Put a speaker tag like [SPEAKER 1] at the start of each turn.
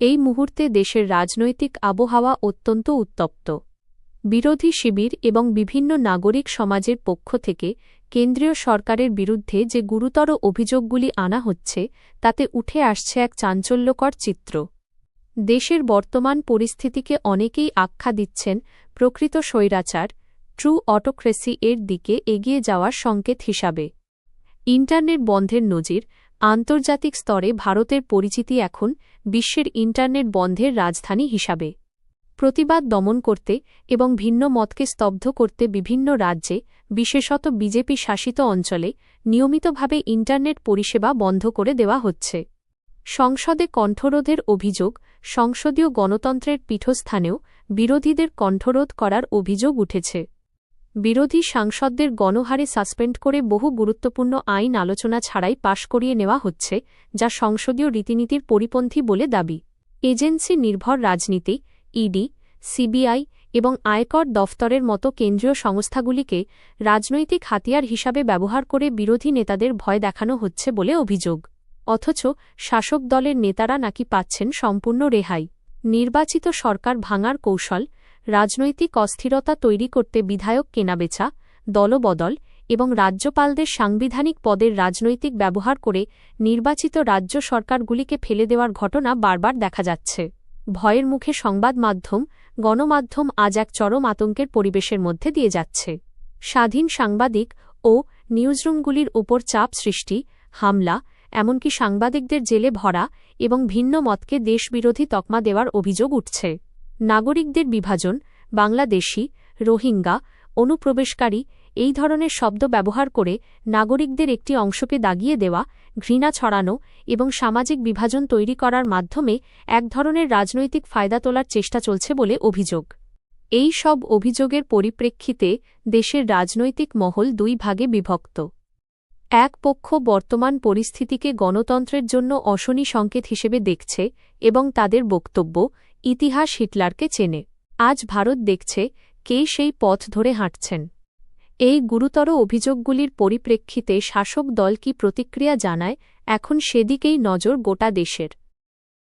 [SPEAKER 1] এই মুহূর্তে দেশের রাজনৈতিক আবহাওয়া অত্যন্ত উত্তপ্ত। বিরোধী শিবির এবং বিভিন্ন নাগরিক সমাজের পক্ষ থেকে কেন্দ্রীয় সরকারের বিরুদ্ধে যে গুরুতর অভিযোগগুলি আনা হচ্ছে তাতে উঠে আসছে এক চাঞ্চল্যকর চিত্র। দেশের বর্তমান পরিস্থিতিকে অনেকেই আখ্যা দিচ্ছেন প্রকৃত স্বৈরাচার, ট্রু অটোক্রেসি এর দিকে এগিয়ে যাওয়ার সংকেত হিসাবে। ইন্টারনেট বন্ধের নজির। আন্তর্জাতিক স্তরে ভারতের পরিচিতি এখন বিশ্বের ইন্টারনেট বন্ধের রাজধানী হিসাবে। প্রতিবাদ দমন করতে এবং ভিন্ন মতকে স্তব্ধ করতে বিভিন্ন রাজ্যে, বিশেষত বিজেপি শাসিত অঞ্চলে নিয়মিতভাবে ইন্টারনেট পরিষেবা বন্ধ করে দেওয়া হচ্ছে। সংসদে কণ্ঠরোধের অভিযোগ। সংসদীয় গণতন্ত্রের পীঠস্থানেও বিরোধীদের কণ্ঠরোধ করার অভিযোগ উঠেছে। বিরোধী সাংসদদের গণহারে সাসপেন্ড করে বহু গুরুত্বপূর্ণ আইন আলোচনা ছাড়াই পাশ করিয়ে নেওয়া হচ্ছে, যা সংসদীয় রীতিনীতির পরিপন্থী বলে দাবি। এজেন্সি নির্ভর রাজনীতি, ইডি, সিবিআই এবং আয়কর দফতরের মতো কেন্দ্রীয় সংস্থাগুলিকে রাজনৈতিক হাতিয়ার হিসাবে ব্যবহার করে বিরোধী নেতাদের ভয় দেখানো হচ্ছে বলে অভিযোগ। অথচ শাসক দলের নেতারা নাকি পাচ্ছেন সম্পূর্ণ রেহাই। নির্বাচিত সরকার ভাঙার কৌশল। রাজনৈতিক অস্থিরতা তৈরি করতে বিধায়ক কেনাবেচা, দলবদল এবং রাজ্যপালদের সাংবিধানিক পদের রাজনৈতিক ব্যবহার করে নির্বাচিত রাজ্য সরকারগুলিকে ফেলে দেওয়ার ঘটনা বারবার দেখা যাচ্ছে। ভয়ের মুখে সংবাদ মাধ্যম, গণমাধ্যম আজ এক চরম আতঙ্কের পরিবেশের মধ্যে দিয়ে যাচ্ছে। স্বাধীন সাংবাদিক ও নিউজরুমগুলির ওপর চাপ সৃষ্টি, হামলা, এমনকি সাংবাদিকদের জেলে ভরা এবং ভিন্ন মতকে দেশবিরোধী তকমা দেওয়ার অভিযোগ উঠছে। নাগরিকদের বিভাজন। বাংলাদেশি, রোহিঙ্গা, অনুপ্রবেশকারী এই ধরনের শব্দ ব্যবহার করে নাগরিকদের একটি অংশকে দাগিয়ে দেওয়া, ঘৃণা ছড়ানো এবং সামাজিক বিভাজন তৈরি করার মাধ্যমে এক ধরনের রাজনৈতিক ফায়দা তোলার চেষ্টা চলছে বলে অভিযোগ। এই সব অভিযোগের পরিপ্রেক্ষিতে দেশের রাজনৈতিক মহল দুই ভাগে বিভক্ত। এক পক্ষ বর্তমান পরিস্থিতিকে গণতন্ত্রের জন্য অশনি সংকেত হিসেবে দেখছে এবং তাদের বক্তব্য, ইতিহাস হিটলারকে চেনে। আজ ভারত দেখছে কে সেই পথ ধরে হাঁটছেন। এই গুরুতর অভিযোগগুলির পরিপ্রেক্ষিতে শাসক দল কি প্রতিক্রিয়া জানায়, এখন সেদিকেই নজর গোটা দেশের।